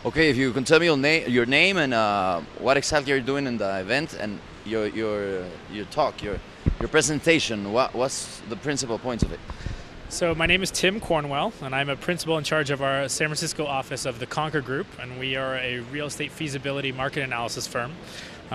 Okay, if you can tell me your name and what exactly you're doing in the event and your talk, your presentation. What's the principal points of it? So my name is Tim Cornwell, and I'm a principal in charge of our San Francisco office of the Conquer Group, and we are a real estate feasibility market analysis firm.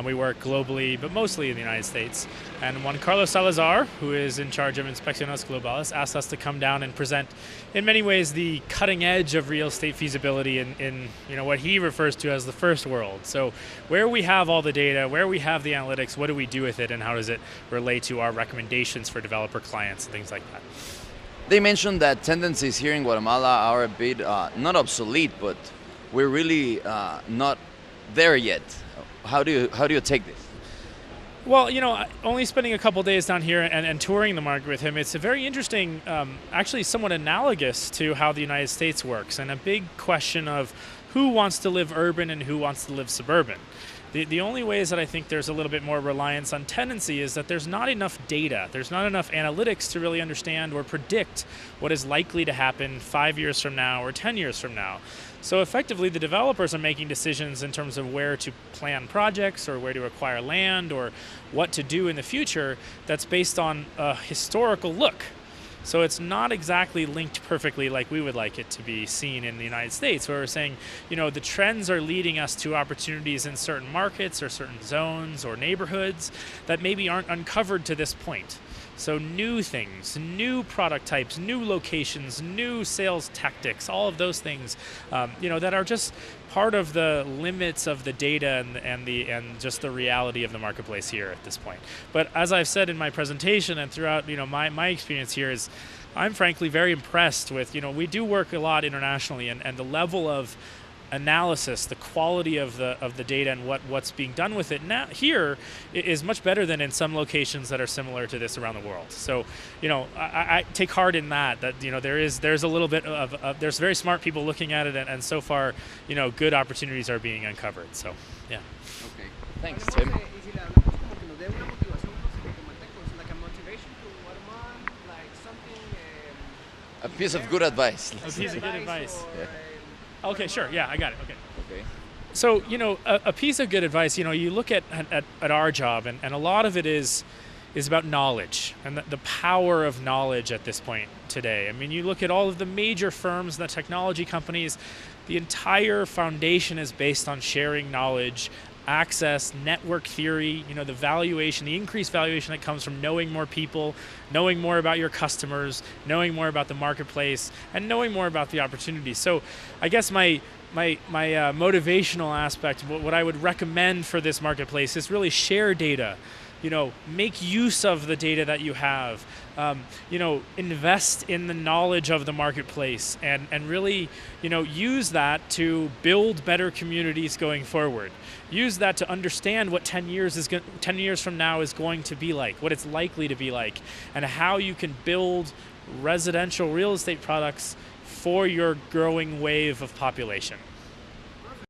We work globally, but mostly in the United States. And Juan Carlos Salazar, who is in charge of Inspecciones Globales, asked us to come down and present, in many ways, the cutting edge of real estate feasibility in what he refers to as the first world. So where we have all the data, where we have the analytics, what do we do with it, and how does it relate to our recommendations for developer clients and things like that? They mentioned that tendencies here in Guatemala are a bit not obsolete, but we're really not there yet. How do you take this? Well, only spending a couple days down here and touring the market with him, it's a very interesting, actually somewhat analogous to how the United States works, and a big question of who wants to live urban and who wants to live suburban. The only ways that I think there's a little bit more reliance on tendency is that there's not enough data, there's not enough analytics to really understand or predict what is likely to happen 5 years from now or 10 years from now. So effectively, the developers are making decisions in terms of where to plan projects or where to acquire land or what to do in the future that's based on a historical look. So it's not exactly linked perfectly like we would like it to be seen in the United States, where we're saying, the trends are leading us to opportunities in certain markets or certain zones or neighborhoods that maybe aren't uncovered to this point. So new things, new product types, new locations, new sales tactics, all of those things, that are just part of the limits of the data and just the reality of the marketplace here at this point. But as I've said in my presentation and throughout, my experience here is, I'm frankly very impressed with, we do work a lot internationally, and the level of analysis, the quality of the data and what's being done with it now here is much better than in some locations that are similar to this around the world. So, I take heart in that there's a little bit of there's very smart people looking at it, and so far, good opportunities are being uncovered. So, yeah. Okay. Thanks, Tim. A piece of good advice. A piece of good advice. Yeah. Okay, sure. Yeah, I got it. Okay. Okay. So, a piece of good advice, you look at our job, and a lot of it is about knowledge and the power of knowledge at this point today. I mean, you look at all of the major firms, the technology companies, the entire foundation is based on sharing knowledge, access, network theory, the valuation, the increased valuation that comes from knowing more people, knowing more about your customers, knowing more about the marketplace, and knowing more about the opportunities. So I guess my motivational aspect, what I would recommend for this marketplace is really share data. Make use of the data that you have. Invest in the knowledge of the marketplace and really, use that to build better communities going forward. Use that to understand what 10 years from now is going to be like, what it's likely to be like, and how you can build residential real estate products for your growing wave of population.